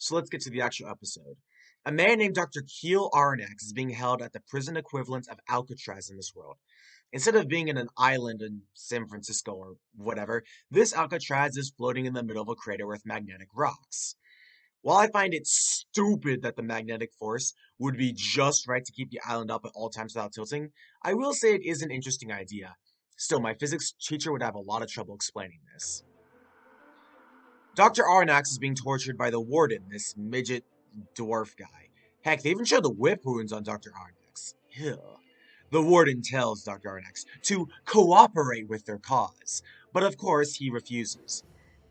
So let's get to the actual episode. A man named Dr. Keel Arnax is being held at the prison equivalent of Alcatraz in this world. Instead of being in an island in San Francisco or whatever, this Alcatraz is floating in the middle of a crater with magnetic rocks. While I find it stupid that the magnetic force would be just right to keep the island up at all times without tilting, I will say it is an interesting idea. Still, my physics teacher would have a lot of trouble explaining this. Dr. Arnax is being tortured by the warden, this midget dwarf guy. Heck, they even show the whip wounds on Dr. Arnax. Ew. The warden tells Dr. Arnax to cooperate with their cause, but of course he refuses.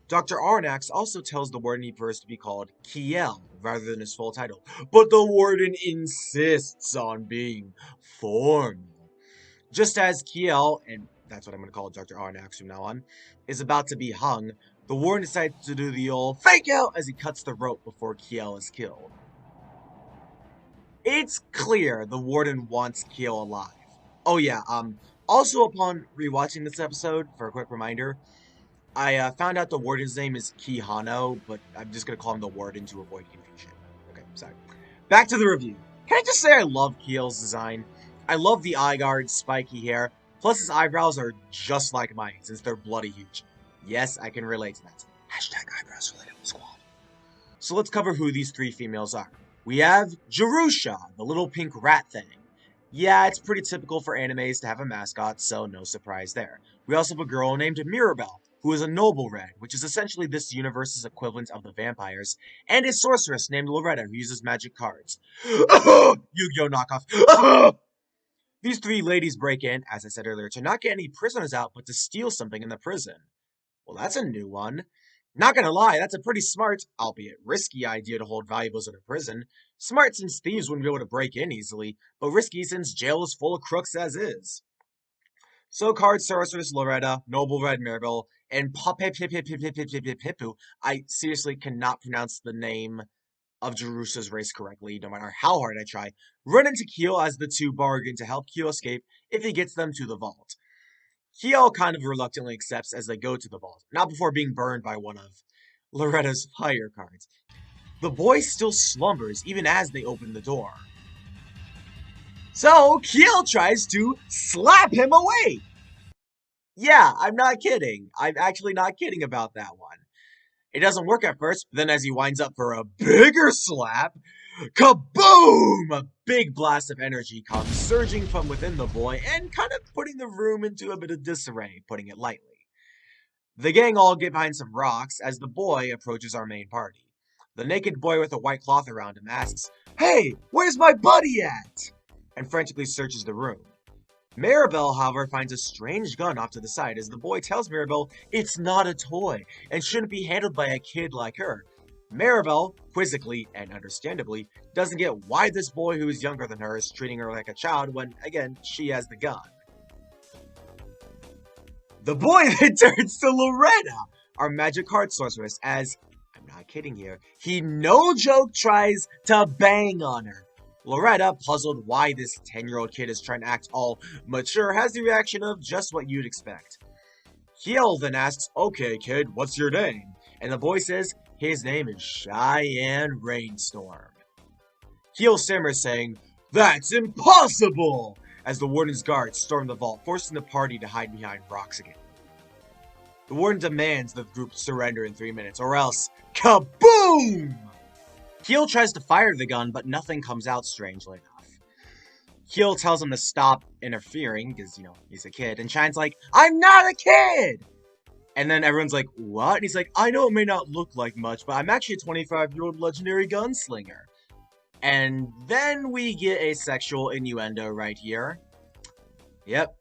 Dr. Arnax also tells the warden he prefers to be called Kiel rather than his full title, but the warden insists on being formal. Just as Kiel, and that's what I'm going to call Dr. Arnax from now on, is about to be hung, the warden decides to do the old fake out as he cuts the rope before Kiel is killed. It's clear the warden wants Kiel alive. Oh yeah, also upon rewatching this episode, for a quick reminder, I found out the warden's name is Kihano, but I'm just going to call him the warden to avoid confusion. Okay, sorry. Back to the review. Can I just say I love Kiel's design? I love the eye guard, spiky hair, plus his eyebrows are just like mine, since they're bloody huge. Yes, I can relate to that. Hashtag eyebrows relatable squad. So let's cover who these three females are. We have Jerusha, the little pink rat thing. Yeah, it's pretty typical for animes to have a mascot, so no surprise there. We also have a girl named Mirabelle, who is a noble red, which is essentially this universe's equivalent of the vampires, and a sorceress named Loretta, who uses magic cards. Yu-Gi-Oh! Knockoff. These three ladies break in, as I said earlier, to not get any prisoners out, but to steal something in the prison. Well, that's a new one. Not gonna lie, that's a pretty smart, albeit risky idea to hold valuables in a prison. Smart since thieves wouldn't be able to break in easily, but risky since jail is full of crooks as is. So card sorceress Loretta, noble red Mirabelle, and Pipu. I seriously cannot pronounce the name of Jerusha's race correctly, no matter how hard I try. Run into Keel as the two bargain to help Keel escape if he gets them to the vault. Keel kind of reluctantly accepts as they go to the vault, not before being burned by one of Loretta's fire cards. The boy still slumbers even as they open the door. So Keel tries to slap him awake. Yeah, I'm not kidding. I'm actually not kidding about that one. It doesn't work at first, but then as he winds up for a bigger slap, kaboom! A big blast of energy comes surging from within the boy and kind of putting the room into a bit of disarray, putting it lightly. The gang all get behind some rocks as the boy approaches our main party. The naked boy with a white cloth around him asks, "Hey, where's my buddy at?" and frantically searches the room. Mirabelle, however, finds a strange gun off to the side as the boy tells Mirabelle it's not a toy and shouldn't be handled by a kid like her. Mirabelle, quizzically and understandably, doesn't get why this boy who is younger than her is treating her like a child when, again, she has the gun. The boy then turns to Loretta, our magic card sorceress, as, I'm not kidding here, he no joke tries to bang on her. Loretta, puzzled why this 10-year-old kid is trying to act all mature, has the reaction of just what you'd expect. Kiel then asks, "Okay, kid, what's your name?" And the boy says, his name is Cheyenne Rainstorm. Kiel stammers, saying, "That's impossible!" as the warden's guards storm the vault, forcing the party to hide behind rocks again. The warden demands the group surrender in 3 minutes, or else, kaboom! Keel tries to fire the gun, but nothing comes out, strangely enough. Keel tells him to stop interfering, because, he's a kid, and Shine's like, "I'm not a kid!" And then everyone's like, "What?" And he's like, "I know it may not look like much, but I'm actually a 25-year-old legendary gunslinger." And then we get a sexual innuendo right here. Yep.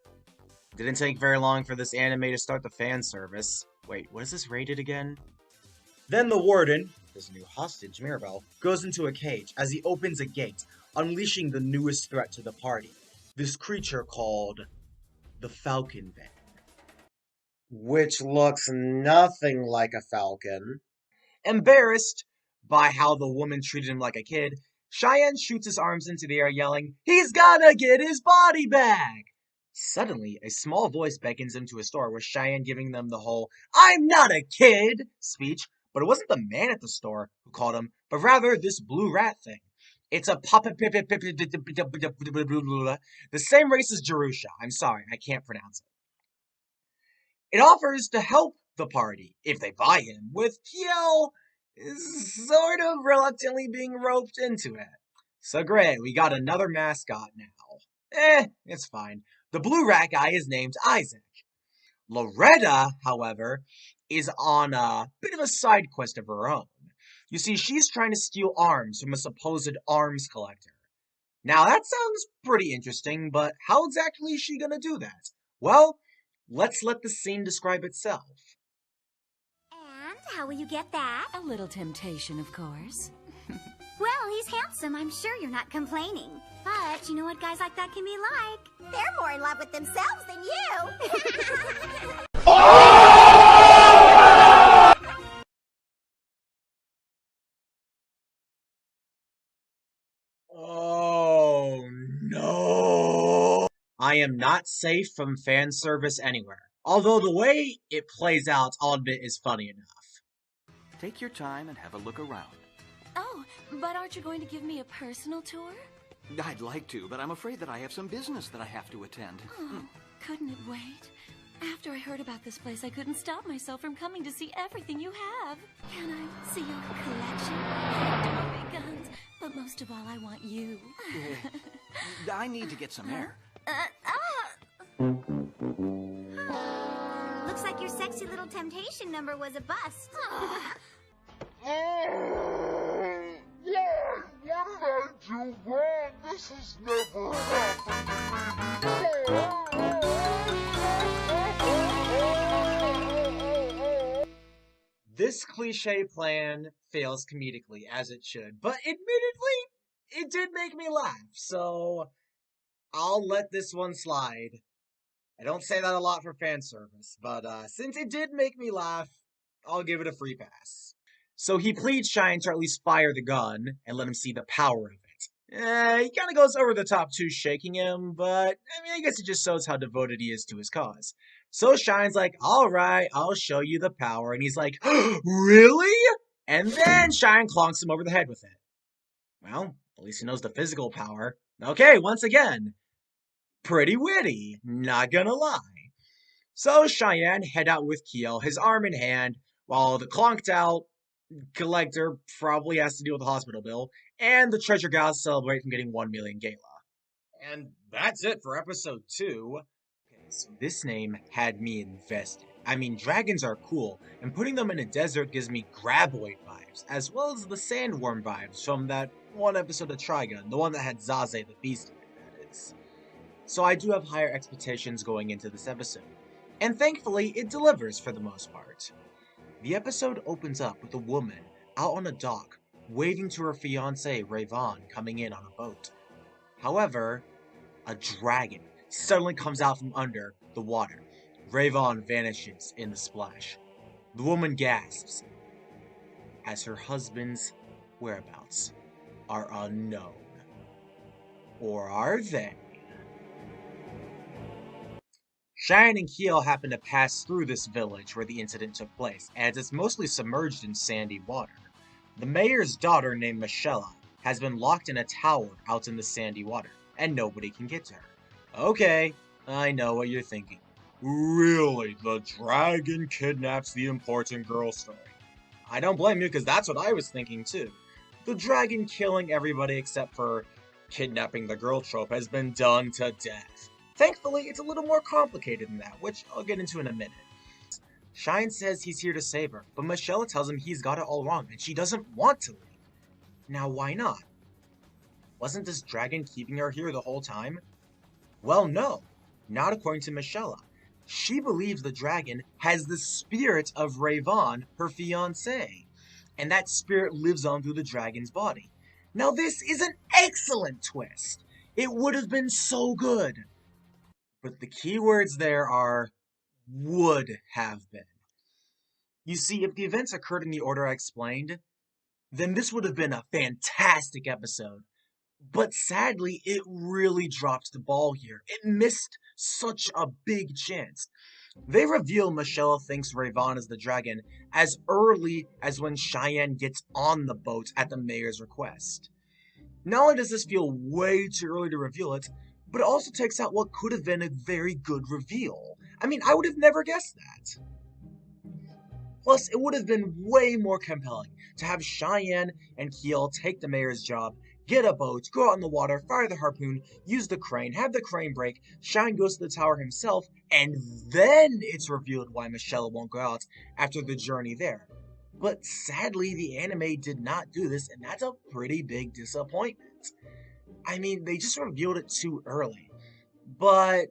Didn't take very long for this anime to start the fan service. Wait, what is this rated again? Then the warden, his new hostage, Mirabelle, goes into a cage as he opens a gate, unleashing the newest threat to the party. This creature called the Falcon Bear. Which looks nothing like a falcon. Embarrassed by how the woman treated him like a kid, Cheyenne shoots his arms into the air, yelling, "He's gotta get his body back!" Suddenly, a small voice beckons him to a store, with Cheyenne giving them the whole "I'm not a kid" speech, but it wasn't the man at the store who called him, but rather this blue rat thing. It's a puppet, the same race as Jerusha. I'm sorry, I can't pronounce it. It offers to help the party if they buy him, with Kiel sort of reluctantly being roped into it. So great, we got another mascot now. It's fine. The blue rat guy is named Isaac. Loretta, however, is on a bit of a side quest of her own. You see, she's trying to steal arms from a supposed arms collector. Now, that sounds pretty interesting, but how exactly is she gonna do that? Well, let's let the scene describe itself. And how will you get that? A little temptation, of course. Well, he's handsome. I'm sure you're not complaining. But you know what guys like that can be like? They're more in love with themselves than you. Oh no! I am not safe from fan service anywhere. Although the way it plays out, I'll admit, is funny enough. Take your time and have a look around. Oh, but aren't you going to give me a personal tour? I'd like to, but I'm afraid that I have some business that I have to attend. Oh, couldn't it wait? After I heard about this place, I couldn't stop myself from coming to see everything you have. Can I see your collection? I adore big guns, but most of all, I want you. I need to get some air. Looks like your sexy little temptation number was a bust. Why? What did I do wrong? This has never happened to me. This cliche plan fails comedically, as it should, but admittedly, it did make me laugh, so I'll let this one slide. I don't say that a lot for fan service, but since it did make me laugh, I'll give it a free pass. So he pleads Shine to at least fire the gun and let him see the power of it. He kind of goes over the top too, shaking him, but I guess it just shows how devoted he is to his cause. So Shine's like, alright, I'll show you the power, and he's like, really? And then Shine clonks him over the head with it. Well, at least he knows the physical power. Okay, once again, pretty witty, not gonna lie. So Cheyenne head out with Kiel, his arm in hand, while the clonked out collector probably has to deal with the hospital bill, and the treasure gals celebrate from getting 1 million gala. And that's it for episode 2. Okay, so this name had me invested. I mean, dragons are cool, and putting them in a desert gives me Graboid vibes, as well as the Sandworm vibes from that one episode of Trigun, the one that had Zaze the Beast in it, that is. So I do have higher expectations going into this episode, and thankfully it delivers for the most part. The episode opens up with a woman out on a dock, waving to her fiancé, Rayvon, coming in on a boat. However, a dragon suddenly comes out from under the water. Rayvon vanishes in the splash. The woman gasps as her husband's whereabouts are unknown. Or are they? Cheyenne and Kiel happen to pass through this village where the incident took place, as it's mostly submerged in sandy water. The mayor's daughter, named Michelle, has been locked in a tower out in the sandy water, and nobody can get to her. Okay, I know what you're thinking. Really, the dragon kidnaps the important girl story. I don't blame you, because that's what I was thinking too. The dragon killing everybody except for kidnapping the girl trope has been done to death. Thankfully, it's a little more complicated than that, which I'll get into in a minute. Shine says he's here to save her, but Michelle tells him he's got it all wrong and she doesn't want to leave. Now, why not? Wasn't this dragon keeping her here the whole time? Well, no, not according to Michelle. She believes the dragon has the spirit of Rayvon, her fiancé, and that spirit lives on through the dragon's body. Now, this is an excellent twist. It would have been so good. But the key words there are would have been. You see, if the events occurred in the order I explained, then this would have been a fantastic episode. But sadly, it really dropped the ball here. It missed such a big chance. They reveal Michelle thinks Rayvon is the dragon as early as when Cheyenne gets on the boat at the mayor's request. Not only does this feel way too early to reveal it, but it also takes out what could have been a very good reveal. I mean, I would have never guessed that. Plus, it would have been way more compelling to have Cheyenne and Keel take the mayor's job, get a boat, go out in the water, fire the harpoon, use the crane, have the crane break, Cheyenne goes to the tower himself, and then it's revealed why Michelle won't go out after the journey there. But sadly, the anime did not do this, and that's a pretty big disappointment. I mean, they just revealed it too early. But,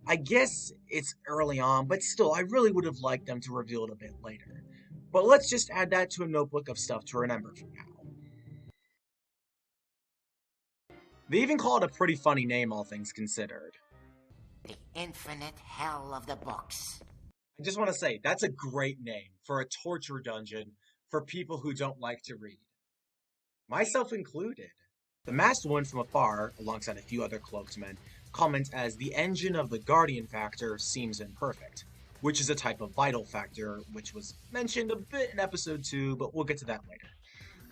I guess it's early on, but still, I really would have liked them to reveal it a bit later. But let's just add that to a notebook of stuff to remember for now. They even call it a pretty funny name, all things considered. The infinite hell of the books. I just want to say, that's a great name for a torture dungeon for people who don't like to read. Myself included. The masked one from afar, alongside a few other cloaked men, comment as the engine of the Guardian factor seems imperfect, which is a type of vital factor, which was mentioned a bit in episode 2, but we'll get to that later.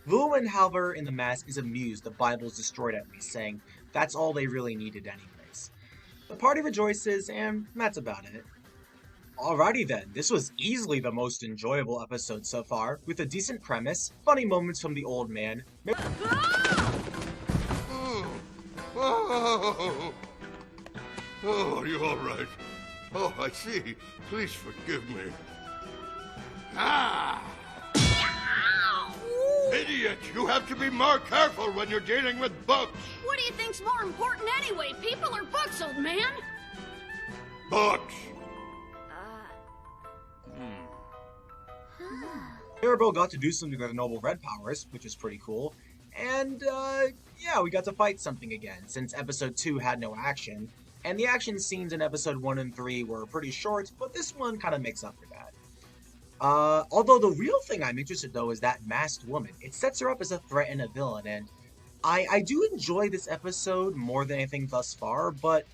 Lowenhalver in the mask is amused the Bible's destroyed at least, saying that's all they really needed anyways. The party rejoices, and that's about it. Alrighty then, this was easily the most enjoyable episode so far, with a decent premise, funny moments from the old man. Oh, are you all right? Oh, I see. Please forgive me. Ah! Idiot! You have to be more careful when you're dealing with books. What do you think's more important anyway, people or books, old man? Books. Mirabelle got to do something with her Noble Red powers, which is pretty cool. And, yeah, we got to fight something again, since episode 2 had no action. And the action scenes in episode 1 and 3 were pretty short, but this one kind of makes up for that. Although the real thing I'm interested though is that masked woman. It sets her up as a threat and a villain, and I do enjoy this episode more than anything thus far, but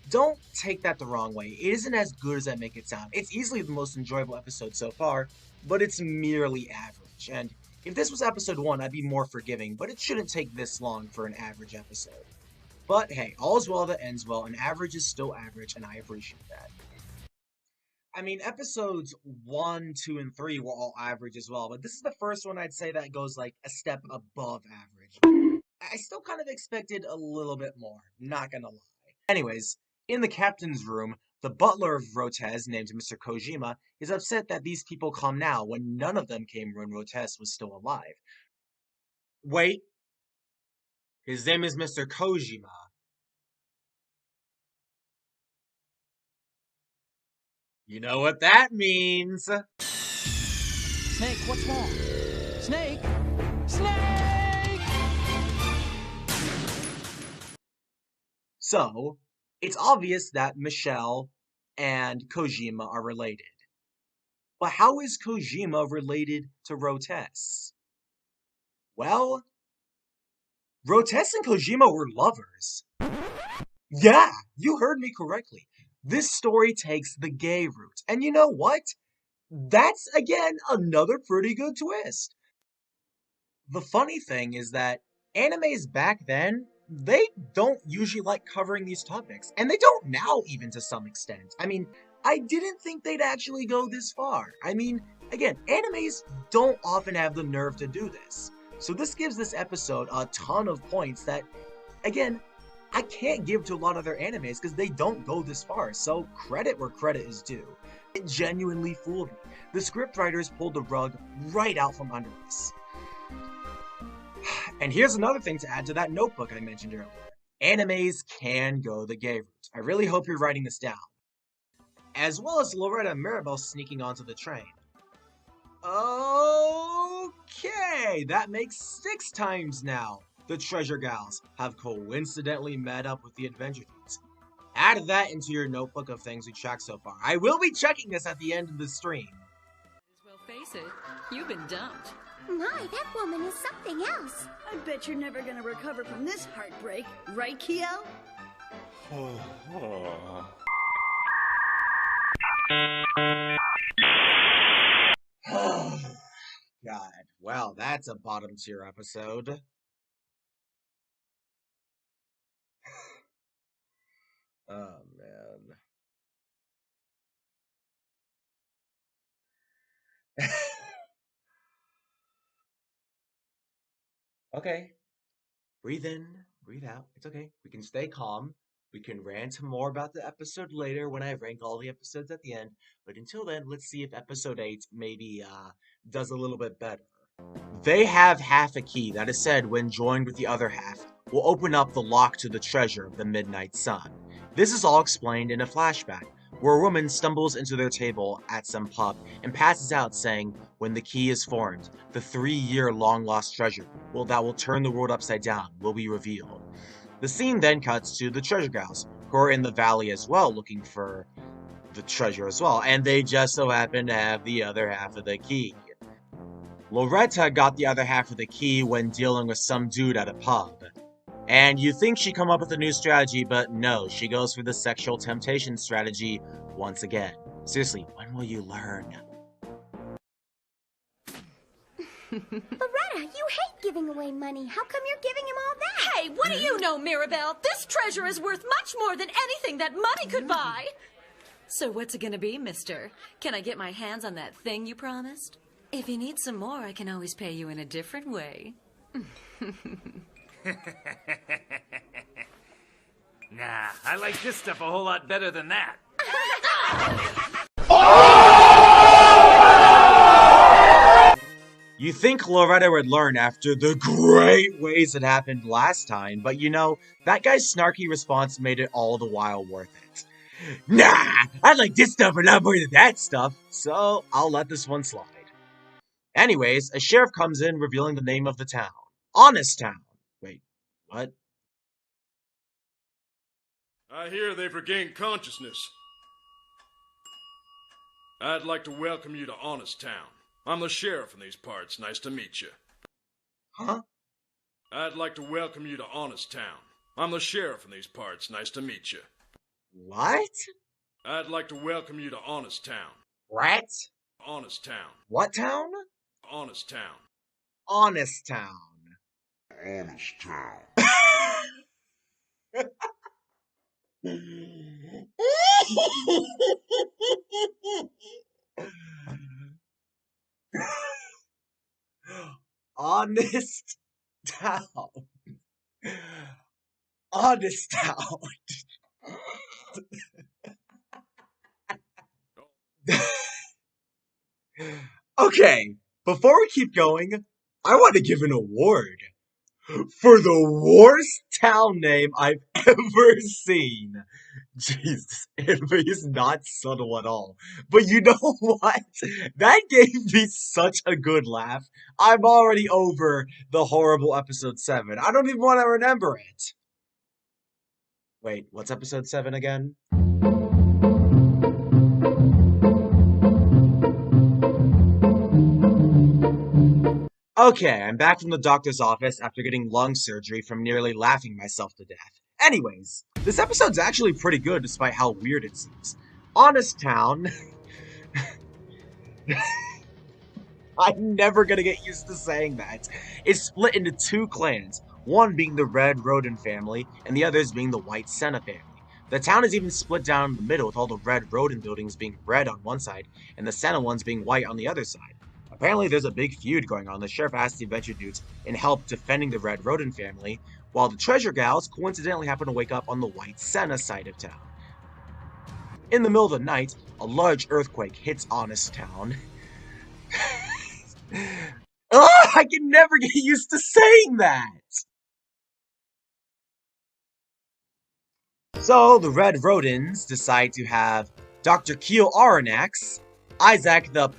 don't take that the wrong way. It isn't as good as I make it sound. It's easily the most enjoyable episode so far, but it's merely average. And if this was episode 1, I'd be more forgiving, but it shouldn't take this long for an average episode. But hey, all's well that ends well, and average is still average, and I appreciate that. I mean, episodes 1, 2, and 3 were all average as well, but this is the first one I'd say that goes like a step above average. I still kind of expected a little bit more, not gonna lie. Anyways, in the captain's room, the butler of Rotez, named Mr. Kojima, is upset that these people come now when none of them came when Rotez was still alive. Wait. His name is Mr. Kojima. You know what that means. Snake, what's wrong? Snake! Snake! So, it's obvious that Michelle and Kojima are related. But how is Kojima related to Rotez? Well, Rotez and Kojima were lovers. Yeah, you heard me correctly. This story takes the gay route. And you know what? That's, again, another pretty good twist. The funny thing is that animes back then, they don't usually like covering these topics. And they don't now, even to some extent. I mean, I didn't think they'd actually go this far. I mean, again, animes don't often have the nerve to do this. So this gives this episode a ton of points that, again, I can't give to a lot of their animes because they don't go this far, so credit where credit is due. It genuinely fooled me. The scriptwriters pulled the rug right out from under us. And here's another thing to add to that notebook I mentioned earlier. Animes can go the gay route. I really hope you're writing this down. As well as Loretta and Mirabelle sneaking onto the train. Okay, that makes 6 times now. The Treasure Gals have coincidentally met up with the Adventure Thieves. Add that into your notebook of things we tracked so far. I will be checking this at the end of the stream. Well, face it, you've been dumped. My, that woman is something else. I bet you're never gonna recover from this heartbreak, right, Kiel? God, well, that's a bottom tier episode. Oh, man. Okay. Breathe in, breathe out. It's okay. We can stay calm. We can rant more about the episode later when I rank all the episodes at the end. But until then, let's see if episode 8 maybe does a little bit better. They have half a key that is said, when joined with the other half, will open up the lock to the treasure of the Midnight Sun. This is all explained in a flashback, where a woman stumbles into their table at some pub and passes out saying, when the key is formed, the 3-year long-lost treasure that will turn the world upside down will be revealed. The scene then cuts to the treasure gals, who are in the valley as well, looking for the treasure as well, and they just so happen to have the other half of the key. Loretta got the other half of the key when dealing with some dude at a pub. And you think she'd come up with a new strategy, but no, she goes for the sexual temptation strategy once again. Seriously, when will you learn? Loretta, you hate giving away money. How come you're giving him all that? Hey, what do you know, Mirabelle? This treasure is worth much more than anything that money could buy. So what's it gonna be, mister? Can I get my hands on that thing you promised? If you need some more, I can always pay you in a different way. Nah, I like this stuff a whole lot better than that. You think Loretta would learn after the great ways it happened last time, but you know, that guy's snarky response made it all the while worth it. Nah, I like this stuff a lot more than that stuff, so I'll let this one slide. Anyways, a sheriff comes in revealing the name of the town. Honest Town. Wait, what? I hear they've regained consciousness. I'd like to welcome you to Honest Town. I'm the sheriff in these parts. Nice to meet you. Huh? I'd like to welcome you to Honest Town. I'm the sheriff in these parts. Nice to meet you. What? I'd like to welcome you to Honest Town. What? Honest Town. What town? Honest Town. Honest Town. Honest Town. Honest Town. Honest Town. Okay, before we keep going, I want to give an award for the worst town name I've ever seen. Jesus, it is not subtle at all. But you know what? That gave me such a good laugh. I'm already over the horrible episode 7. I don't even want to remember it. Wait, what's episode 7 again? Okay, I'm back from the doctor's office after getting lung surgery from nearly laughing myself to death. Anyways, this episode's actually pretty good despite how weird it seems. Honest Town... I'm never gonna get used to saying that. It's split into 2 clans, one being the Red Rodent family, and the others being the White Senna family. The town is even split down in the middle with all the Red Rodent buildings being red on one side, and the Senna ones being white on the other side. Apparently there's a big feud going on. The sheriff asked the adventure dudes in help defending the Red Rodent family, while the treasure gals coincidentally happen to wake up on the White Senna side of town. In the middle of the night, a large earthquake hits Honest Town. Ugh, I can never get used to saying that! So the Red Rodents decide to have Dr. Keel Aranax, Isaac the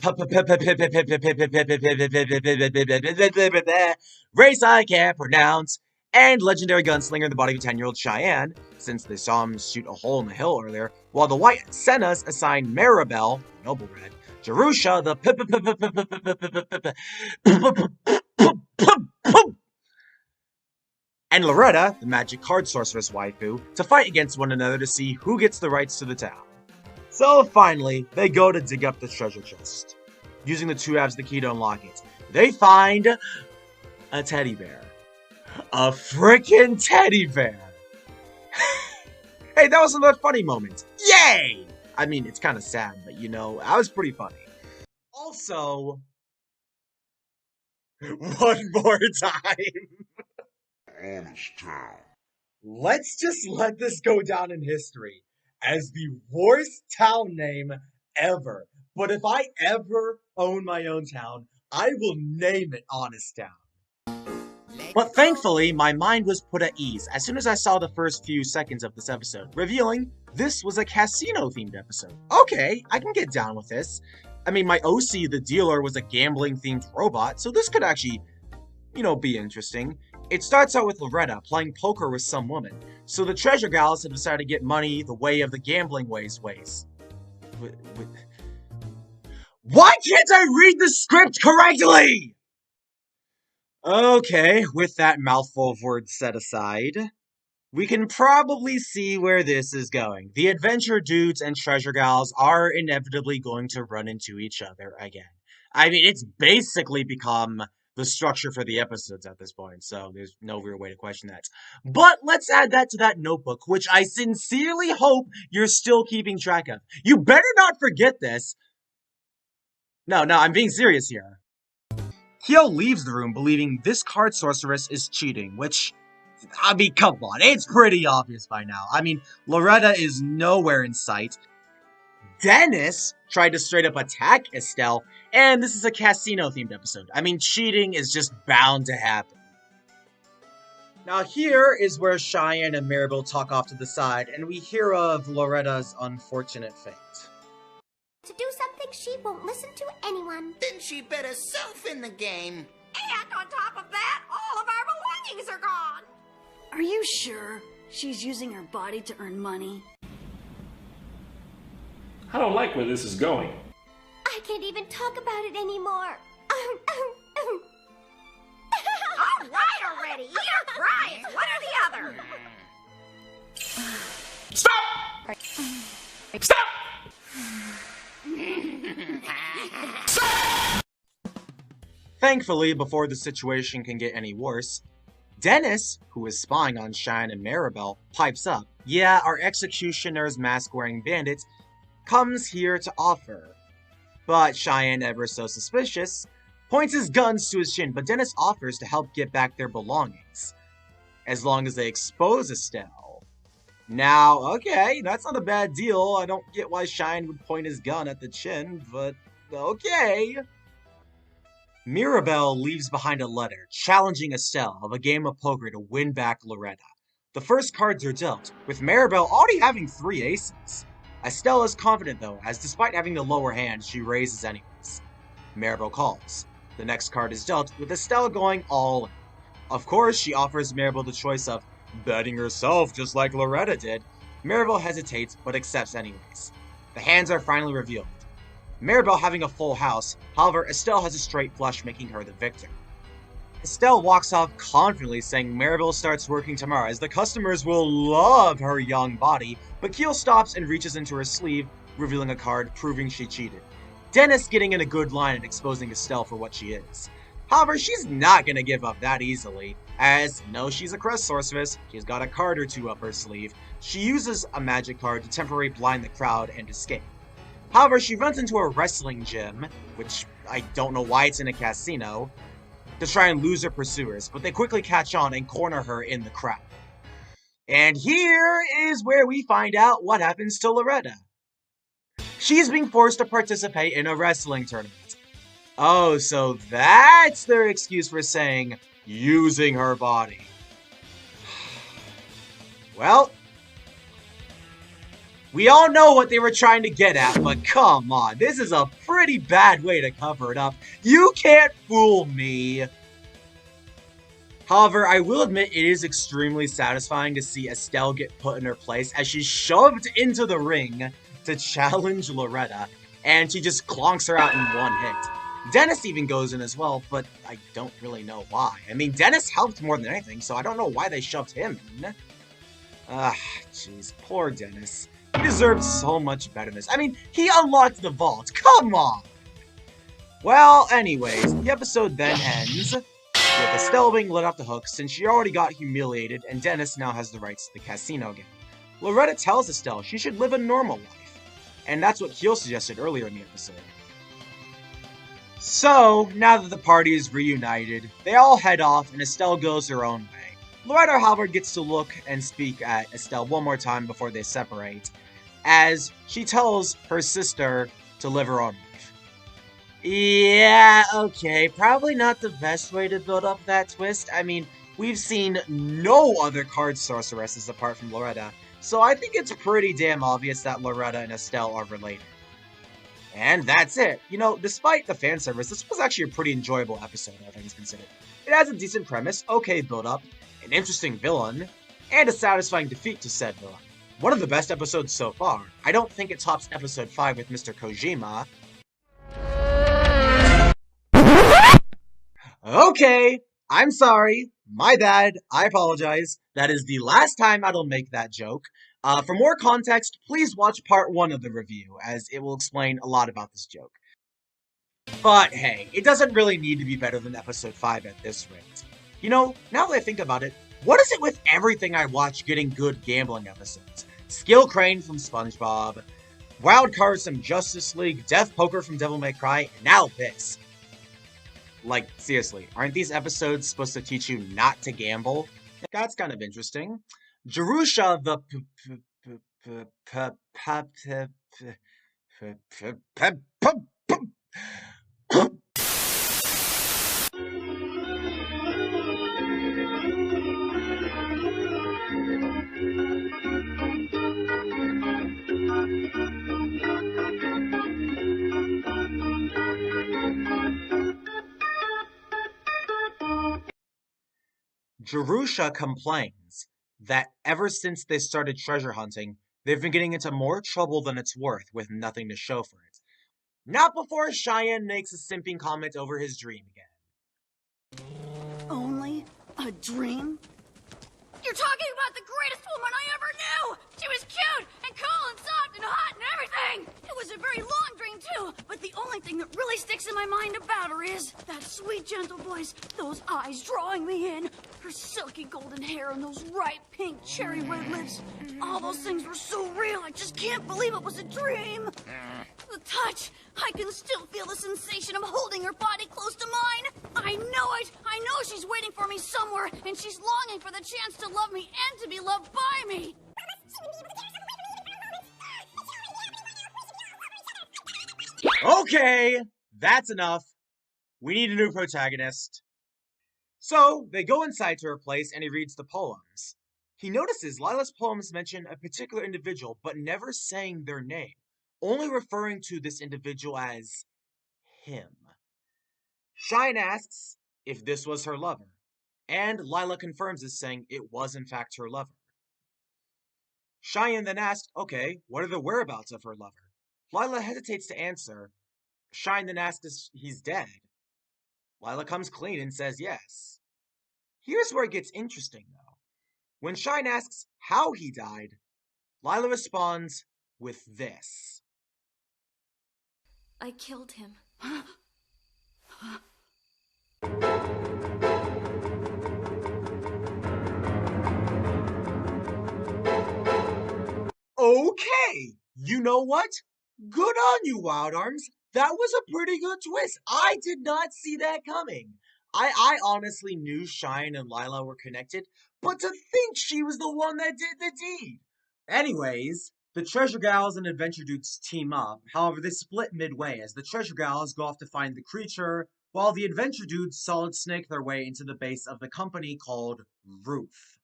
race I can't pronounce, and legendary gunslinger in the body of a 10-year-old Cheyenne, since they saw him shoot a hole in the hill earlier, while the White Sennas assign Maribel, Noble Red, Jerusha the and Loretta, the magic card sorceress waifu, to fight against one another to see who gets the rights to the town. So finally, they go to dig up the treasure chest. Using the 2 apps the key to unlock it, they find a teddy bear. A freaking teddy bear! Hey, that was another funny moment. Yay! I mean, it's kind of sad, but you know, that was pretty funny. Also, one more time. Honest Town. Let's just let this go down in history as the worst town name ever. But if I ever own my own town, I will name it Honest Town. But thankfully, my mind was put at ease as soon as I saw the first few seconds of this episode, revealing this was a casino-themed episode. Okay, I can get down with this. I mean, my OC, the dealer, was a gambling-themed robot, so this could actually, be interesting. It starts out with Loretta playing poker with some woman, so the treasure gals have decided to get money the way of the gambling ways. Why can't I read the script correctly? Okay, with that mouthful of words set aside, we can probably see where this is going. The adventure dudes and treasure gals are inevitably going to run into each other again. I mean, it's basically become the structure for the episodes at this point, so there's no real way to question that. But let's add that to that notebook, which I sincerely hope you're still keeping track of. You better not forget this. No, I'm being serious here. Kyo leaves the room believing this card sorceress is cheating, which, I mean, come on, it's pretty obvious by now. I mean, Loretta is nowhere in sight. Dennis tried to straight up attack Estelle, and this is a casino-themed episode. I mean, cheating is just bound to happen. Now here is where Cheyenne and Maribel talk off to the side, and we hear of Loretta's unfortunate fate. To do something, she won't listen to anyone. Then she bet herself in the game. And on top of that, all of our belongings are gone. Are you sure she's using her body to earn money? I don't like where this is going. I can't even talk about it anymore. All right already. You're crying. One or the other. Stop! Stop! Thankfully, before the situation can get any worse, Dennis, who is spying on Cheyenne and Maribel, pipes up. Yeah, our executioner's mask-wearing bandit comes here to offer. But Cheyenne, ever so suspicious, points his guns to his chin, but Dennis offers to help get back their belongings, as long as they expose Estelle. Now, okay, that's not a bad deal. I don't get why Cheyenne would point his gun at the chin, but okay. Mirabelle leaves behind a letter challenging Estelle of a game of poker to win back Loretta. The first cards are dealt, with Maribel already having 3 aces. Estelle is confident though, as despite having the lower hand, she raises anyways. Maribel calls. The next card is dealt, with Estelle going all in. Of course, she offers Maribel the choice of betting herself just like Loretta did. Maribel hesitates, but accepts anyways. The hands are finally revealed. Maribel having a full house, however, Estelle has a straight flush, making her the victor. Estelle walks off confidently, saying Maribel starts working tomorrow, as the customers will love her young body, but Keel stops and reaches into her sleeve, revealing a card proving she cheated. Dennis getting in a good line and exposing Estelle for what she is. However, she's not gonna give up that easily, as, she's a crest sorceress, she's got a card or 2 up her sleeve. She uses a magic card to temporarily blind the crowd and escape. However, she runs into a wrestling gym, which I don't know why it's in a casino, to try and lose her pursuers, but they quickly catch on and corner her in the crowd. And here is where we find out what happens to Loretta. She's being forced to participate in a wrestling tournament. Oh, so that's their excuse for saying, using her body. Well, we all know what they were trying to get at, but come on, this is a pretty bad way to cover it up. You can't fool me. However, I will admit it is extremely satisfying to see Estelle get put in her place as she's shoved into the ring to challenge Loretta, and she just clonks her out in one hit. Dennis even goes in as well, but I don't really know why. I mean, Dennis helped more than anything, so I don't know why they shoved him in. Jeez, poor Dennis. He deserved so much better than this. I mean, he unlocked the vault. Come on! Well, anyways, the episode then ends with Estelle being let off the hook since she already got humiliated and Dennis now has the rights to the casino game. Loretta tells Estelle she should live a normal life, and that's what Keel suggested earlier in the episode. So, now that the party is reunited, they all head off and Estelle goes her own way. Loretta, however, gets to look and speak at Estelle one more time before they separate, as she tells her sister to live her own life. Yeah, okay, probably not the best way to build up that twist. I mean, we've seen no other card sorceresses apart from Loretta, so I think it's pretty damn obvious that Loretta and Estelle are related. And that's it. You know, despite the fan service, this was actually a pretty enjoyable episode, all things considered. It has a decent premise, okay build-up, an interesting villain, and a satisfying defeat to said villain. One of the best episodes so far. I don't think it tops episode 5 with Mr. Kojima. Okay, I'm sorry. My bad. I apologize. That is the last time I'll make that joke. For more context, please watch part 1 of the review, as it will explain a lot about this joke. But hey, it doesn't really need to be better than episode 5 at this rate. You know, now that I think about it, what is it with everything I watch getting good gambling episodes? Skill Crane from SpongeBob, Wild Cards from Justice League, Death Poker from Devil May Cry, and now this. Like, seriously, aren't these episodes supposed to teach you not to gamble? That's kind of interesting. Jerusha the Jerusha complains that ever since they started treasure hunting, they've been getting into more trouble than it's worth with nothing to show for it. Not before Cheyenne makes a simping comment over his dream again. Only a dream? You're talking about the greatest woman I ever knew! She was cute and cool and soft and hot and everything! It was a very long dream, too, but the only thing that really sticks in my mind about her is that sweet, gentle voice, those eyes drawing me in, her silky golden hair and those ripe pink cherry red lips. All those things were so real, I just can't believe it was a dream! The touch! I can still feel the sensation of holding her body close to mine! I know it! I know she's waiting for me somewhere, and she's longing for the chance to love me and to be loved by me! Okay, that's enough. We need a new protagonist. So, they go inside to her place and he reads the poems. He notices Lila's poems mention a particular individual, but never saying their name, only referring to this individual as him. Shine asks if this was her lover, and Lila confirms this, saying it was in fact her lover. Cheyenne then asks, okay, what are the whereabouts of her lover? Lila hesitates to answer. Cheyenne then asks if he's dead. Lila comes clean and says yes. Here's where it gets interesting, though. When Cheyenne asks how he died, Lila responds with this. I killed him. Okay, you know what? Good on you, Wild Arms. That was a pretty good twist. I did not see that coming. I honestly knew Cheyenne and Lila were connected, but to think she was the one that did the deed. Anyways, the Treasure Gals and Adventure Dudes team up. However, they split midway as the Treasure Gals go off to find the creature, while the Adventure Dudes solid snake their way into the base of the company called Roof.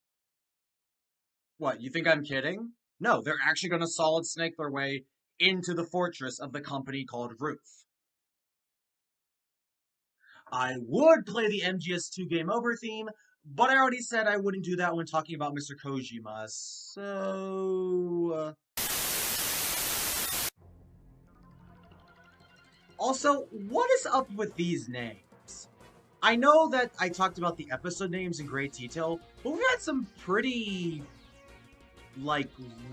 What, you think I'm kidding? No, they're actually going to solid snake their way into the fortress of the company called Roof. I would play the MGS2 Game Over theme, but I already said I wouldn't do that when talking about Mr. Kojima, so... Also, what is up with these names? I know that I talked about the episode names in great detail, but we've had some pretty,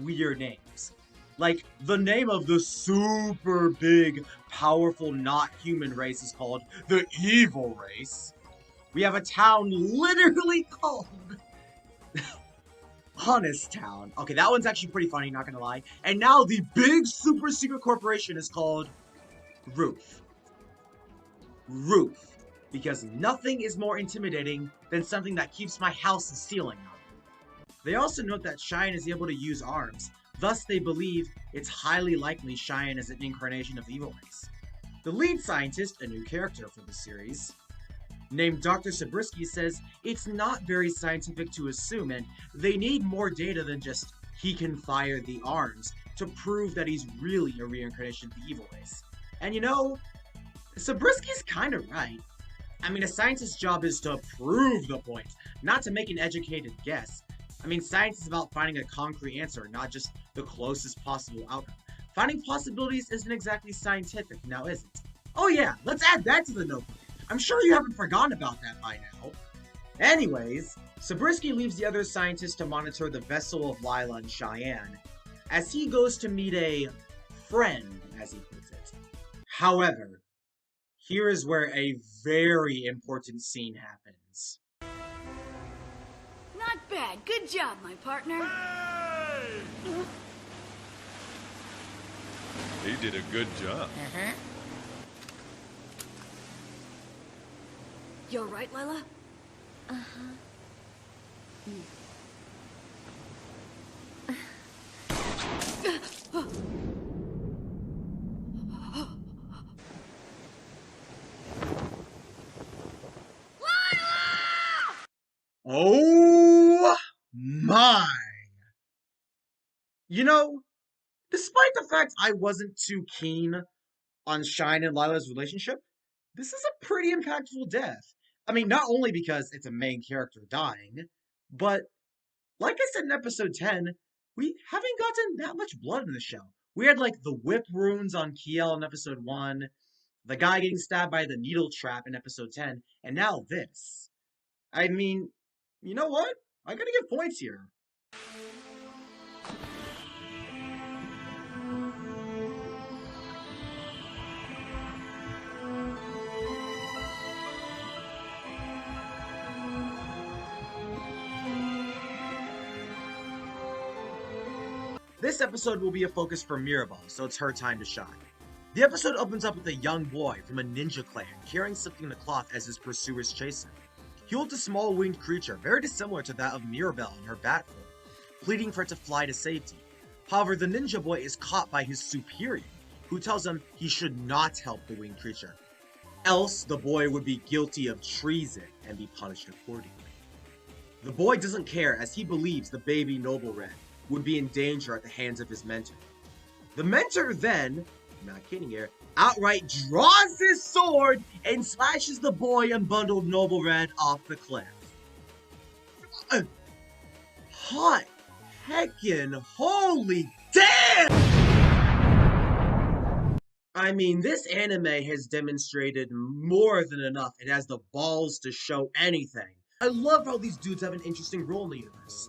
weird names. Like, the name of the super big, powerful, not human race is called the evil race. We have a town literally called Honest Town. Okay, that one's actually pretty funny, not gonna lie. And now the big super secret corporation is called Ruth. Ruth. Because nothing is more intimidating than something that keeps my house's ceiling up. They also note that Cheyenne is able to use arms, thus they believe it's highly likely Cheyenne is an incarnation of the evil race. The lead scientist, a new character for the series, named Dr. Zabriskie, says it's not very scientific to assume, and they need more data than just he can fire the arms to prove that he's really a reincarnation of the evil race. And you know, Zabriskie's kinda right. I mean, a scientist's job is to prove the point, not to make an educated guess. I mean, science is about finding a concrete answer, not just the closest possible outcome. Finding possibilities isn't exactly scientific, now is it? Oh yeah, let's add that to the notebook. I'm sure you haven't forgotten about that by now. Anyways, Zabriskie leaves the other scientists to monitor the vessel of Lila and Cheyenne, as he goes to meet a friend, as he puts it. However, here is where a very important scene happens. Not bad. Good job, my partner. He did a good job. You alright, Lila? Oh my! You know, despite the fact I wasn't too keen on Shine and Lila's relationship, this is a pretty impactful death. I mean, not only because it's a main character dying, but like I said in episode 10, we haven't gotten that much blood in the show. We had like the whip wounds on Kiel in episode 1, the guy getting stabbed by the needle trap in episode 10, and now this. I mean, you know what? I gotta give points here. This episode will be a focus for Mirabelle, so it's her time to shine. The episode opens up with a young boy from a ninja clan carrying something in the cloth as his pursuers chase him. He holds a small winged creature, very dissimilar to that of Mirabelle in her bat form, pleading for it to fly to safety. However, the ninja boy is caught by his superior, who tells him he should not help the winged creature, else the boy would be guilty of treason and be punished accordingly. The boy doesn't care, as he believes the baby Noble Red would be in danger at the hands of his mentor. The mentor then, not kidding here, outright draws his sword and slashes the boy unbundled Noble Red off the cliff. Hot heckin' holy damn! I mean, this anime has demonstrated more than enough. It has the balls to show anything. I love how these dudes have an interesting role in the universe.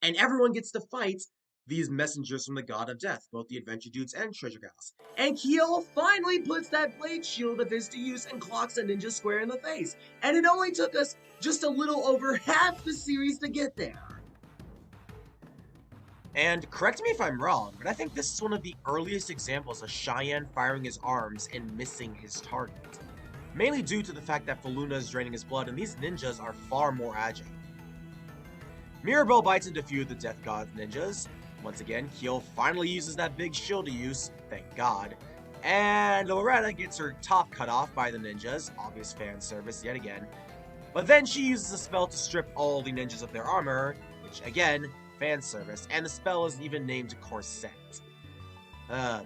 And everyone gets to fight these messengers from the God of Death, both the Adventure Dudes and Treasure Gals. And Kyo finally puts that blade shield of his to use and clocks a ninja square in the face. And it only took us just a little over half the series to get there. And correct me if I'm wrong, but I think this is one of the earliest examples of Cheyenne firing his arms and missing his target. Mainly due to the fact that Faluna is draining his blood and these ninjas are far more agile. Mirabelle bites into a few of the Death God ninjas. Once again, Kyo finally uses that big shield to use, thank God. And Loretta gets her top cut off by the ninjas, obvious fan service yet again. But then she uses a spell to strip all the ninjas of their armor, which again, fan service, and the spell is even named Corset. I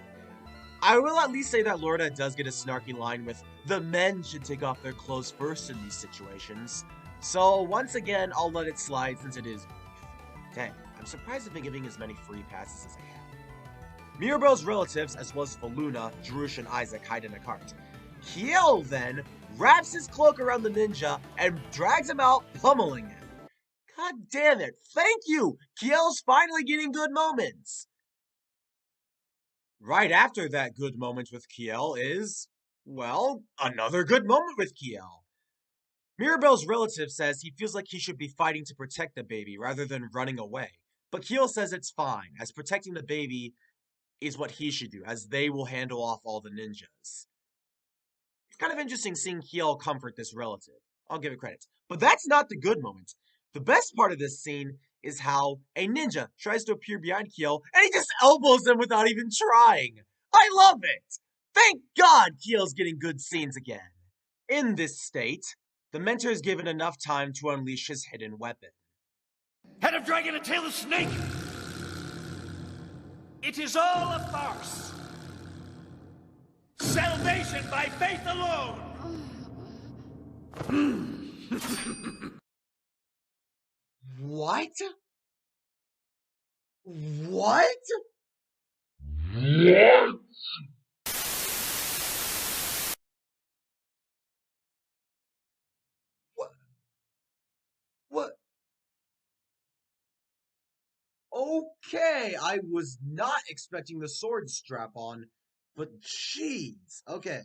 will at least say that Loretta does get a snarky line with, the men should take off their clothes first in these situations. So once again, I'll let it slide since it is brief. Dang, I'm surprised I've been giving as many free passes as I have. Mirabelle's relatives, as well as Faluna, Jerush, and Isaac, hide in a cart. Kiel then wraps his cloak around the ninja and drags him out, pummeling him. God damn it, thank you! Kiel's finally getting good moments! Right after that good moment with Kiel is, well, another good moment with Kiel. Mirabelle's relative says he feels like he should be fighting to protect the baby rather than running away. But Kiel says it's fine, as protecting the baby is what he should do, as they will handle off all the ninjas. It's kind of interesting seeing Kiel comfort this relative. I'll give it credit. But that's not the good moment. The best part of this scene is how a ninja tries to appear behind Kiel and he just elbows him without even trying. I love it! Thank God Kiel's getting good scenes again. In this state, the mentor is given enough time to unleash his hidden weapon. Head of dragon and tail of snake! It is all a farce! Salvation by faith alone! What? What? What? What? Okay, I was not expecting the sword strap on, but jeez. Okay.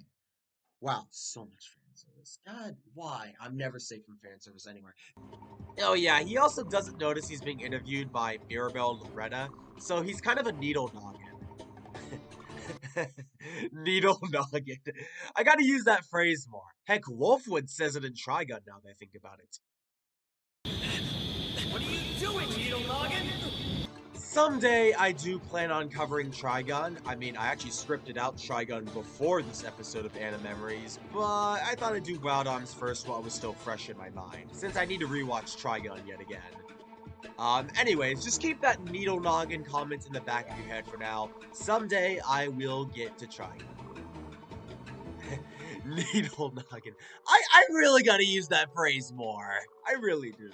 Wow, so much fan service. God, why? I'm never safe from fan service anywhere. Oh yeah, he also doesn't notice he's being interviewed by Mirabelle and Loretta, so he's kind of a needle noggin. Needle noggin. I gotta use that phrase more. Heck, Wolfwood says it in Trigun now that I think about it. What are you doing, needle noggin? Someday I do plan on covering Trigun. I mean, I actually scripted out Trigun before this episode of Anna Memories, but I thought I'd do Wild Arms first while it was still fresh in my mind, since I need to rewatch Trigun yet again. Anyways, just keep that needle noggin comment in the back of your head for now. Someday I will get to Trigun. Needle noggin. I really gotta use that phrase more. I really do.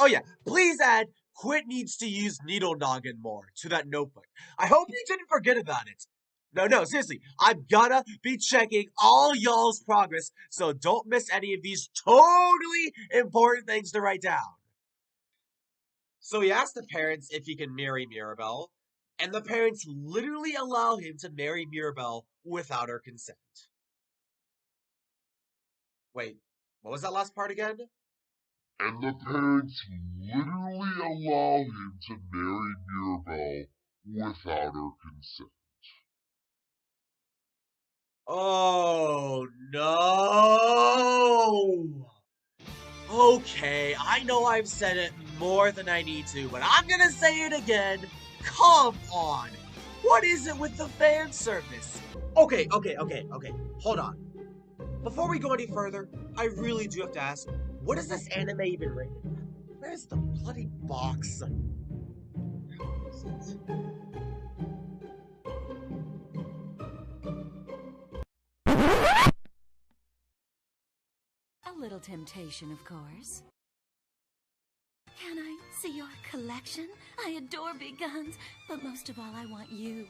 Oh yeah, please add Quit needs to use needle noggin more to that notebook. I hope you didn't forget about it. No, seriously, I'm gonna be checking all y'all's progress, so don't miss any of these totally important things to write down. So he asks the parents if he can marry Mirabelle, and the parents literally allow him to marry Mirabelle without her consent. Wait, what was that last part again? And the parents literally allow him to marry Mirabelle without her consent. Oh, no! Okay, I know I've said it more than I need to, but I'm gonna say it again. Come on! What is it with the fan service? Okay, hold on. Before we go any further, I really do have to ask, what is this anime even rated? Where's the bloody box? A little temptation, of course. Can I see your collection? I adore big guns, but most of all, I want you.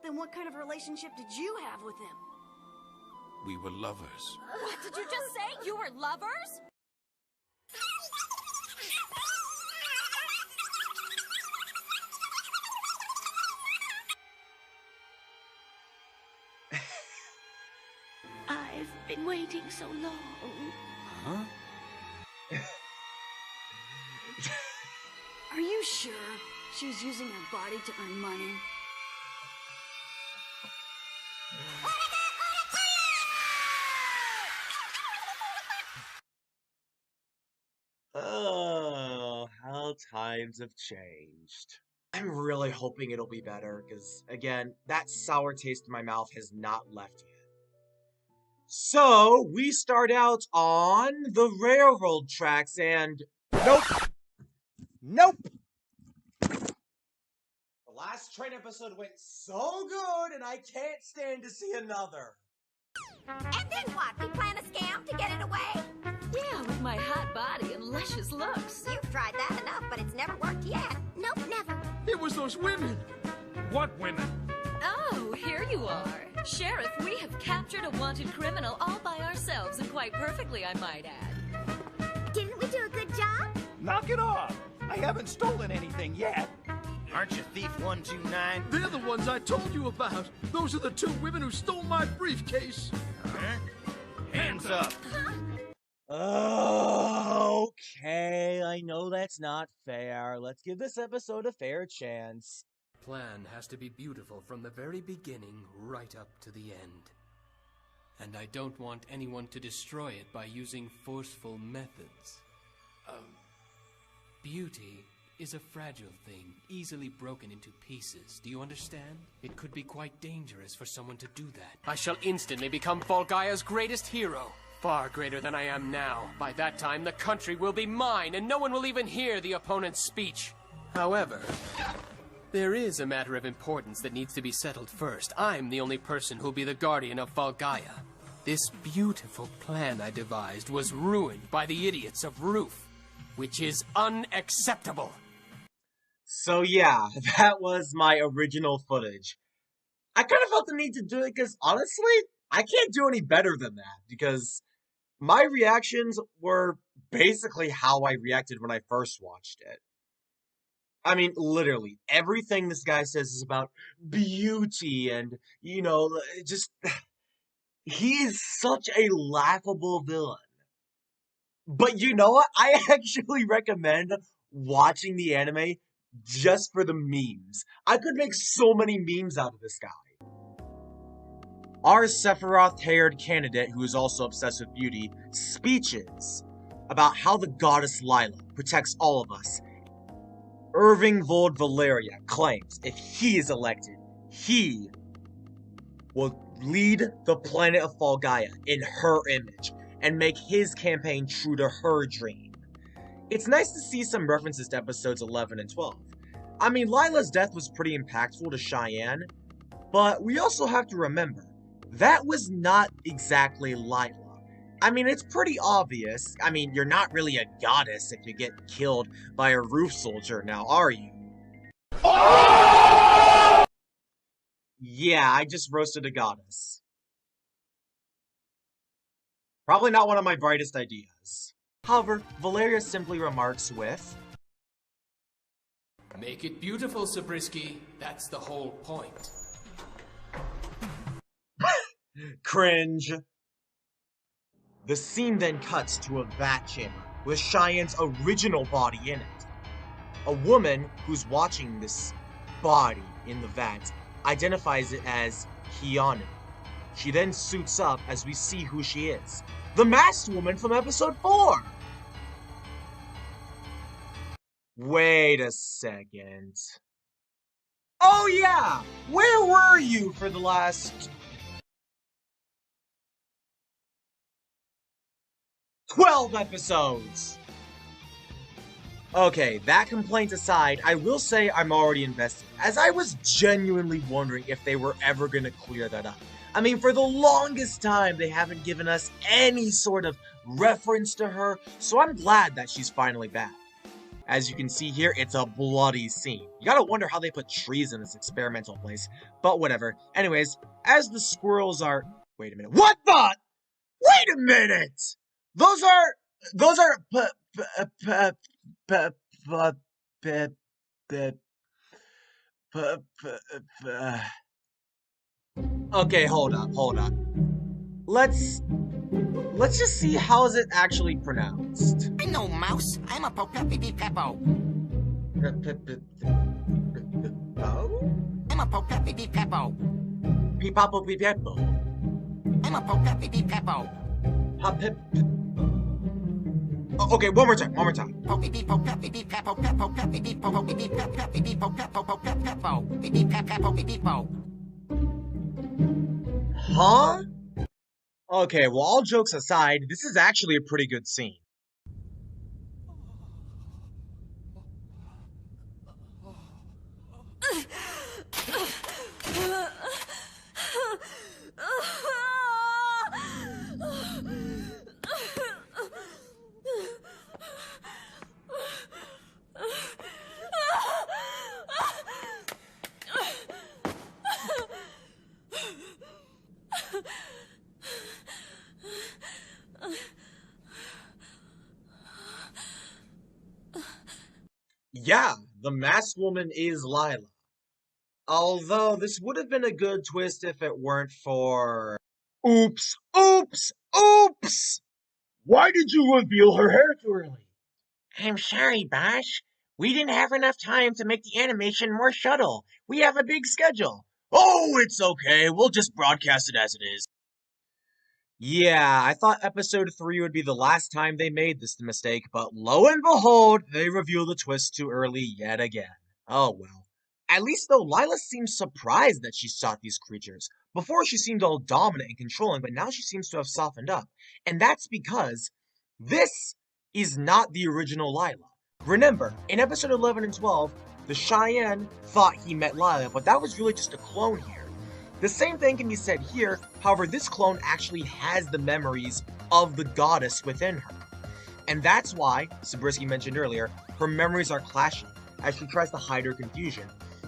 Then what kind of relationship did you have with him? We were lovers. What did you just say? You were lovers? I've been waiting so long. Huh? Are you sure she's using her body to earn money? Oh, how times have changed. I'm really hoping it'll be better, because, again, that sour taste in my mouth has not left yet. So, we start out on the railroad tracks, and... Nope! The last train episode went so good, and I can't stand to see another. And then what? We plan a scam to get it away? Yeah, with my hot body and luscious looks. You've tried that enough, but it's never worked yet. Nope, never. It was those women. What women? Oh, here you are. Sheriff, we have captured a wanted criminal all by ourselves, and quite perfectly, I might add. Didn't we do a good job? Knock it off. I haven't stolen anything yet. Aren't you Thief 129? They're the ones I told you about. Those are the two women who stole my briefcase. Huh? Hands up. Okay, I know that's not fair. Let's give this episode a fair chance. Plan has to be beautiful from the very beginning right up to the end. And I don't want anyone to destroy it by using forceful methods. Beauty is a fragile thing, easily broken into pieces. Do you understand? It could be quite dangerous for someone to do that. I shall instantly become Volgaya's greatest hero. Far greater than I am now. By that time, the country will be mine, and no one will even hear the opponent's speech. However, there is a matter of importance that needs to be settled first. I'm the only person who'll be the guardian of Volgaya. This beautiful plan I devised was ruined by the idiots of Roof, which is unacceptable. So yeah, that was my original footage. I kind of felt the need to do it because, honestly, I can't do any better than that, because my reactions were basically how I reacted when I first watched it. I mean, literally, everything this guy says is about beauty and, you know, just... He is such a laughable villain. But you know what? I actually recommend watching the anime just for the memes. I could make so many memes out of this guy. Our Sephiroth-haired candidate, who is also obsessed with beauty, speeches about how the goddess Lila protects all of us. Irving Vold Valeria claims if he is elected, he will lead the planet of Volgaia in her image and make his campaign true to her dream. It's nice to see some references to episodes 11 and 12. I mean, Lila's death was pretty impactful to Cheyenne, but we also have to remember, that was not exactly Lila. I mean, it's pretty obvious. I mean, you're not really a goddess if you get killed by a roof soldier now, are you? Yeah, I just roasted a goddess. Probably not one of my brightest ideas. However, Valeria simply remarks with, Make it beautiful, Zabriskie. That's the whole point. Cringe. The scene then cuts to a vat chamber with Cheyenne's original body in it. A woman who's watching this body in the vat identifies it as Keanu. She then suits up as we see who she is. The masked woman from episode 4! Wait a second. Oh yeah! Where were you for the last 12 episodes? Okay, that complaint aside, I will say I'm already invested, as I was genuinely wondering if they were ever gonna clear that up. I mean, for the longest time, they haven't given us any sort of reference to her, so I'm glad that she's finally back. As you can see here, it's a bloody scene. You gotta wonder how they put trees in this experimental place, but whatever. Anyways, as the squirrels are... Wait a minute. What the? Wait a minute! Those are... Okay, hold up. Let's just see how is it actually pronounced. I know, Mouse. I'm a Popepi-Peppo. I'm a Popepi-Peppo. Pipapo-Pipeppo. I'm a Popepi-Peppo. Okay, one more time. Huh? Okay, well, all jokes aside, this is actually a pretty good scene. Yeah, the masked woman is Lila. Although this would have been a good twist if it weren't for... Oops! Oops! Oops! Why did you reveal her hair too early? I'm sorry, boss. We didn't have enough time to make the animation more subtle. We have a big schedule. Oh, it's okay. We'll just broadcast it as it is. Yeah, I thought episode 3 would be the last time they made this mistake, but lo and behold, they reveal the twist too early yet again. Oh well. At least though, Lila seems surprised that she sought these creatures. Before she seemed all dominant and controlling, but now she seems to have softened up. And that's because this is not the original Lila. Remember, in episode 11 and 12, the Cheyenne thought he met Lila, but that was really just a clone here. The same thing can be said here, however this clone actually has the memories of the goddess within her. And that's why, Zabriskie mentioned earlier, her memories are clashing, as she tries to hide her confusion,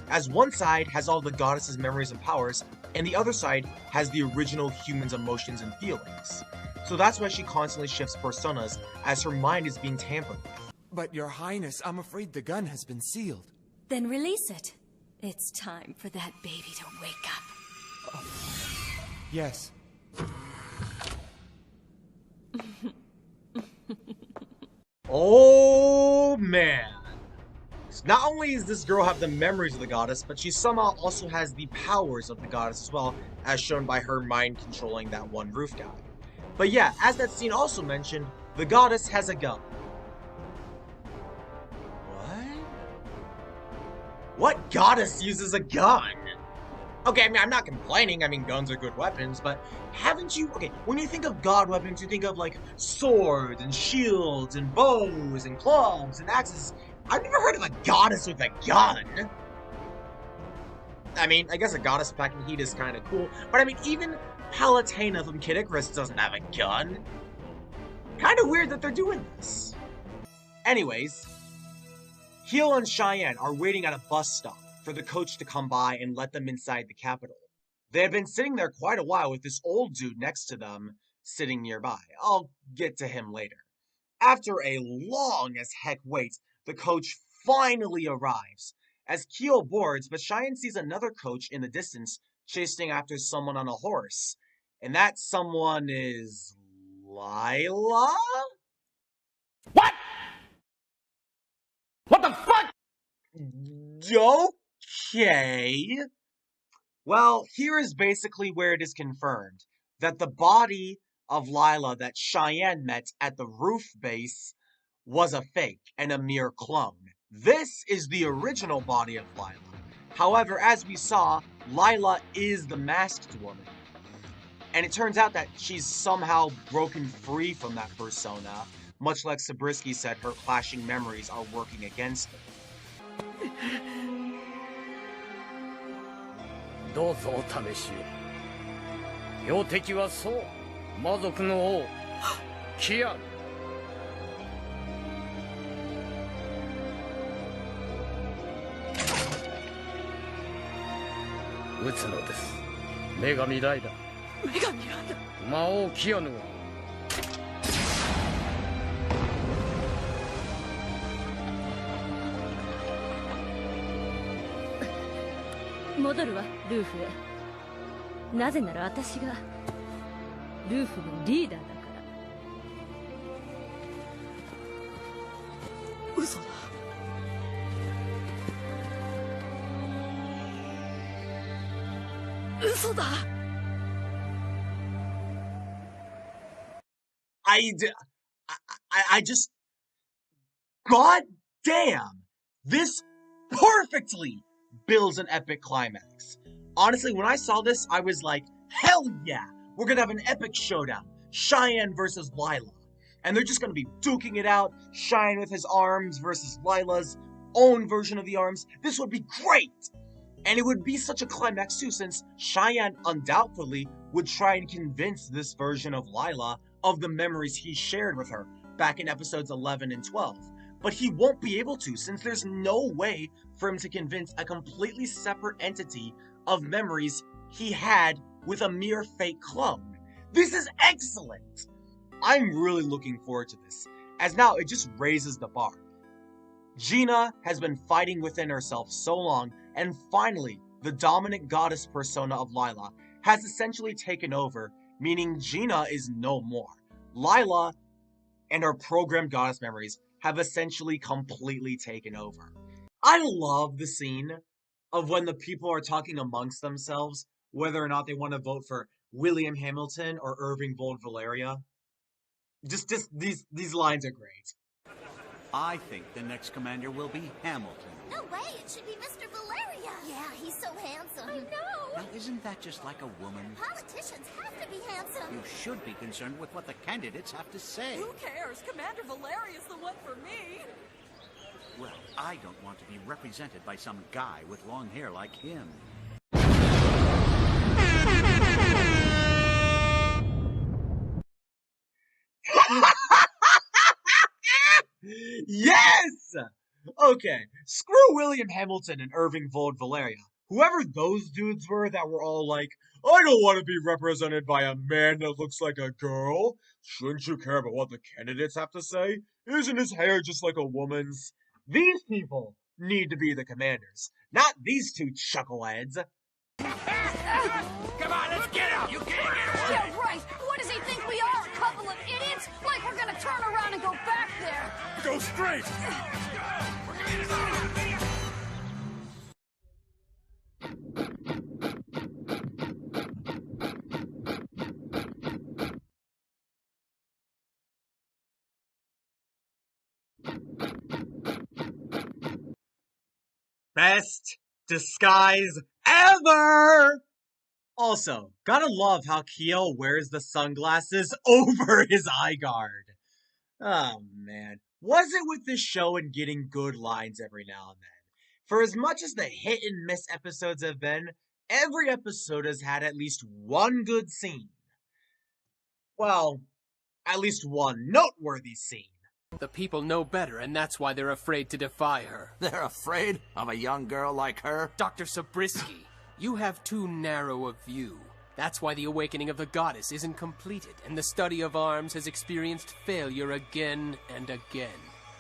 as one side has all the goddess's memories and powers, and the other side has the original human's emotions and feelings. So that's why she constantly shifts personas, as her mind is being tampered with. But your highness, I'm afraid the gun has been sealed. Then release it. It's time for that baby to wake up. Yes. Oh man. Not only does this girl have the memories of the goddess, but she somehow also has the powers of the goddess as well, as shown by her mind controlling that one roof guy. But yeah, as that scene also mentioned, the goddess has a gun. What goddess uses a gun? Okay, I mean, I'm not complaining. I mean, guns are good weapons, but haven't you... Okay, when you think of god weapons, you think of, like, swords and shields and bows and clubs and axes. I've never heard of a goddess with a gun. I mean, I guess a goddess packing heat is kind of cool, but I mean, even Palutena from Kid Icarus doesn't have a gun. Kind of weird that they're doing this. Anyways, Heel and Cheyenne are waiting at a bus stop for the coach to come by and let them inside the capital. They have been sitting there quite a while with this old dude next to them sitting nearby. I'll get to him later. After a long as heck wait, the coach finally arrives. As Keel boards, but Cheyenne sees another coach in the distance chasing after someone on a horse. And that someone is... Lila? What? What the fuck? Okay. Well, here is basically where it is confirmed that the body of Lila that Cheyenne met at the roof base was a fake and a mere clone. This is the original body of Lila. However, as we saw, Lila is the masked woman. And it turns out that she's somehow broken free from that persona, much like Zabriskie said, her clashing memories are working against her. どうぞお試しを。標的はそう、魔族の王、キアヌ。撃つのです。女神ライダー。女神ライダー。魔王キアヌは。戻るわ、ルーフへ。なぜなら私がルーフのリーダーだから。嘘だ。嘘だ。I just... God damn! This perfectly builds an epic climax. Honestly, when I saw this, I was like, hell yeah! We're gonna have an epic showdown. Cheyenne versus Lila. And they're just gonna be duking it out. Cheyenne with his arms versus Lila's own version of the arms. This would be great! And it would be such a climax too, since Cheyenne undoubtedly would try and convince this version of Lila of the memories he shared with her back in episodes 11 and 12. But he won't be able to, since there's no way for him to convince a completely separate entity of memories he had with a mere fake clone. This is excellent! I'm really looking forward to this, as now it just raises the bar. Gina has been fighting within herself so long, and finally, the dominant goddess persona of Lila has essentially taken over, meaning Gina is no more. Lila and her programmed goddess memories have essentially completely taken over. I love the scene of when the people are talking amongst themselves, whether or not they want to vote for William Hamilton or Irving Bold Valeria. Just these lines are great. I think the next commander will be Hamilton. No way, it should be Mr. Valeria. Yeah, he's so handsome. I know. Now, isn't that just like a woman? Politicians have to be handsome. You should be concerned with what the candidates have to say. Who cares? Commander Valeria's the one for me. Well, I don't want to be represented by some guy with long hair like him. Yes! Okay, screw William Hamilton and Irving Vold Valeria. Whoever those dudes were that were all like, I don't want to be represented by a man that looks like a girl. Shouldn't you care about what the candidates have to say? Isn't his hair just like a woman's? These people need to be the commanders, not these two chuckleheads. Come on, let's get out! You can't get away! Yeah, right! What does he think we are, a couple of idiots? Like we're gonna turn around and go back there! Go straight! Best disguise ever! Also, gotta love how Kiel wears the sunglasses over his eye guard. Oh man, was it with this show and getting good lines every now and then? For as much as the hit and miss episodes have been, every episode has had at least one good scene. Well, at least one noteworthy scene. The people know better, and that's why they're afraid to defy her. They're afraid of a young girl like her? Dr. Zabriskie, you have too narrow a view. That's why the awakening of the goddess isn't completed, and the study of arms has experienced failure again and again.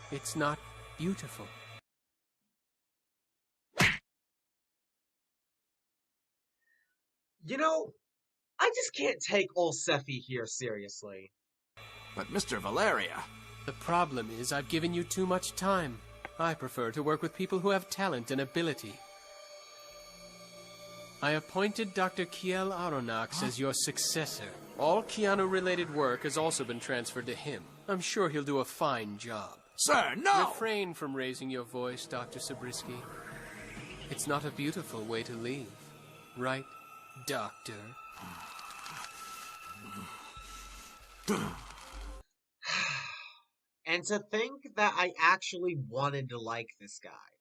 It's not beautiful. You know, I just can't take old Sephi here seriously. But Mr. Valeria... The problem is I've given you too much time. I prefer to work with people who have talent and ability. I appointed Dr. Kiel Aronnax as your successor. All Keanu-related work has also been transferred to him. I'm sure he'll do a fine job. Sir, no! Refrain from raising your voice, Dr. Zabriskie. It's not a beautiful way to leave. Right, Doctor? And to think that I actually wanted to like this guy.